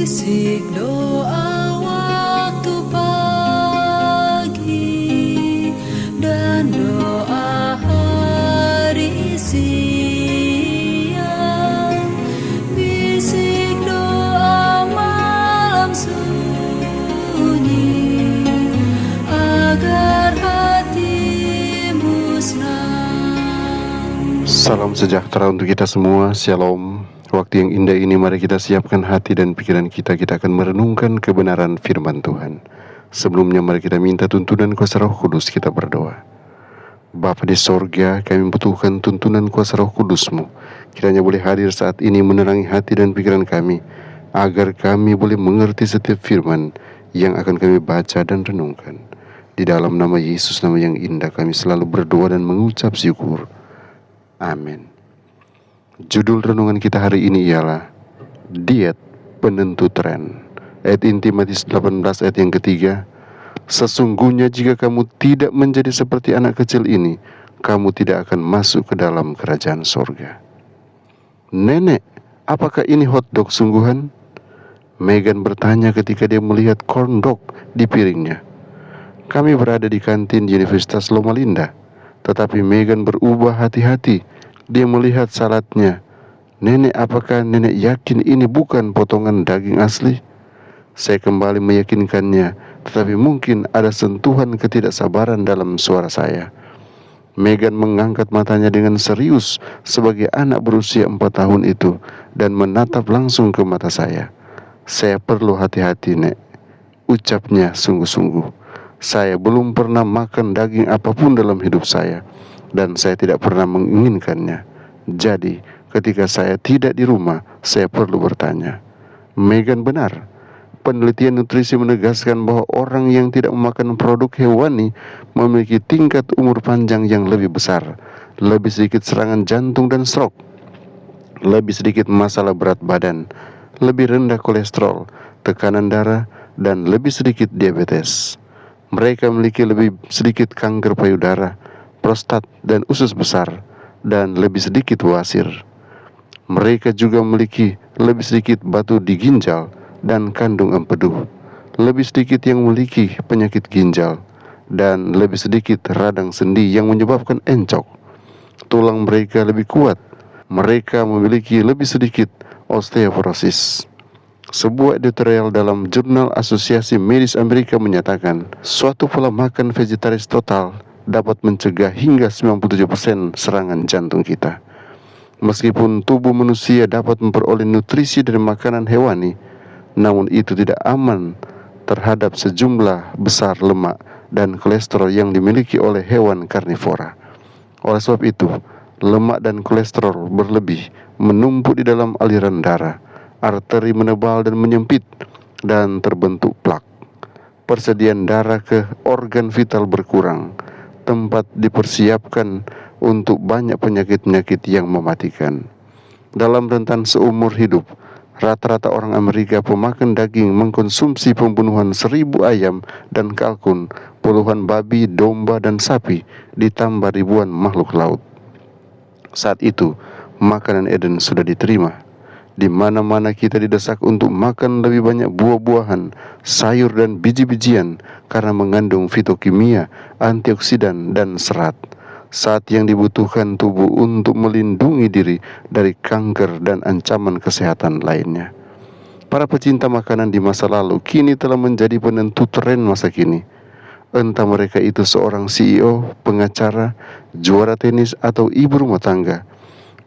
Bisik doa waktu pagi dan doa hari siang, bisik doa malam sunyi agar hatimu senang. Salam sejahtera untuk kita semua, Shalom. Waktu yang indah ini mari kita siapkan hati dan pikiran kita akan merenungkan kebenaran firman Tuhan. Sebelumnya mari kita minta tuntunan kuasa Roh Kudus, kita berdoa. Bapa di sorga, kami membutuhkan tuntunan kuasa Roh Kudus-Mu. Kiranya boleh hadir saat ini menerangi hati dan pikiran kami, agar kami boleh mengerti setiap firman yang akan kami baca dan renungkan. Di dalam nama Yesus, nama yang indah, kami selalu berdoa dan mengucap syukur. Amin. Judul renungan kita hari ini ialah Diet Penentu Tren. Ayat inti Matius 18 ayat yang ketiga. Sesungguhnya jika kamu tidak menjadi seperti anak kecil ini, kamu tidak akan masuk ke dalam kerajaan sorga. Nenek, apakah ini hotdog sungguhan? Megan bertanya ketika dia melihat corn dog di piringnya. Kami berada di kantin di Universitas Loma Linda, tetapi Megan berubah hati-hati. Dia melihat saladnya. Nenek, apakah nenek yakin ini bukan potongan daging asli? Saya kembali meyakinkannya, tetapi mungkin ada sentuhan ketidaksabaran dalam suara saya. Megan mengangkat matanya dengan serius sebagai anak berusia 4 tahun itu dan menatap langsung ke mata saya. Saya perlu hati-hati, Nek, ucapnya sungguh-sungguh. Saya belum pernah makan daging apapun dalam hidup saya, dan saya tidak pernah menginginkannya. Jadi, ketika saya tidak di rumah, saya perlu bertanya. Megan benar. Penelitian nutrisi menegaskan bahwa orang yang tidak memakan produk hewani memiliki tingkat umur panjang yang lebih besar, lebih sedikit serangan jantung dan stroke, lebih sedikit masalah berat badan, lebih rendah kolesterol, tekanan darah, dan lebih sedikit diabetes. Mereka memiliki lebih sedikit kanker payudara, prostat, dan usus besar, dan lebih sedikit wasir. Mereka juga memiliki lebih sedikit batu di ginjal dan kandung empedu, lebih sedikit yang memiliki penyakit ginjal, dan lebih sedikit radang sendi yang menyebabkan encok. Tulang mereka lebih kuat. Mereka memiliki lebih sedikit osteoporosis. Sebuah editorial dalam jurnal Asosiasi Medis Amerika menyatakan, suatu pola makan vegetaris total dapat mencegah hingga 97% serangan jantung kita. Meskipun tubuh manusia dapat memperoleh nutrisi dari makanan hewani, namun itu tidak aman terhadap sejumlah besar lemak dan kolesterol yang dimiliki oleh hewan karnivora. Oleh sebab itu, lemak dan kolesterol berlebih menumpuk di dalam aliran darah, arteri menebal dan menyempit, dan terbentuk plak. Persediaan darah ke organ vital berkurang. Tempat dipersiapkan untuk banyak penyakit-penyakit yang mematikan. Dalam rentan seumur hidup, rata-rata orang Amerika pemakan daging mengkonsumsi pembunuhan 1.000 ayam dan kalkun, puluhan babi, domba, dan sapi, ditambah ribuan makhluk laut. Saat itu, makanan Eden sudah diterima. Di mana-mana kita didesak untuk makan lebih banyak buah-buahan, sayur dan biji-bijian karena mengandung fitokimia, antioksidan dan serat. Saat yang dibutuhkan tubuh untuk melindungi diri dari kanker dan ancaman kesehatan lainnya. Para pecinta makanan di masa lalu kini telah menjadi penentu tren masa kini. Entah mereka itu seorang CEO, pengacara, juara tenis atau ibu rumah tangga.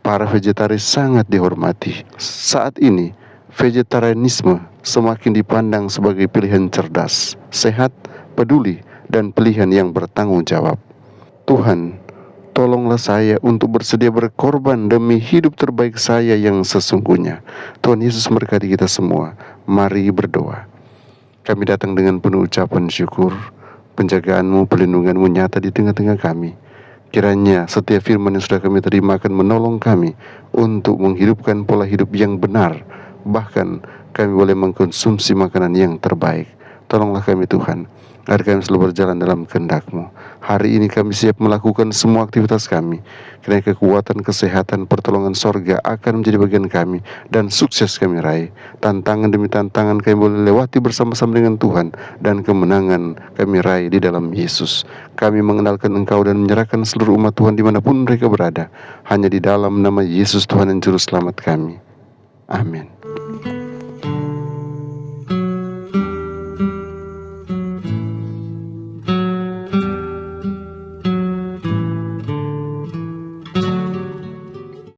Para vegetaris sangat dihormati. Saat ini, vegetarianisme semakin dipandang sebagai pilihan cerdas, sehat, peduli, dan pilihan yang bertanggung jawab. Tuhan, tolonglah saya untuk bersedia berkorban demi hidup terbaik saya yang sesungguhnya. Tuhan Yesus memberkati kita semua. Mari berdoa. Kami datang dengan penuh ucapan syukur. Penjagaan-Mu, perlindungan-Mu nyata di tengah-tengah kami. Kiranya setiap firman yang sudah kami terima akan menolong kami untuk menghidupkan pola hidup yang benar. Bahkan kami boleh mengkonsumsi makanan yang terbaik. Tolonglah kami Tuhan, agar kami selalu berjalan dalam kehendak-Mu. Hari ini kami siap melakukan semua aktivitas kami, kiranya kekuatan, kesehatan, pertolongan sorga akan menjadi bagian kami, dan sukses kami raih. Tantangan demi tantangan kami boleh lewati bersama-sama dengan Tuhan, dan kemenangan kami raih di dalam Yesus. Kami mengenalkan Engkau dan menyerahkan seluruh umat Tuhan dimanapun mereka berada, hanya di dalam nama Yesus Tuhan dan Juru Selamat kami. Amin.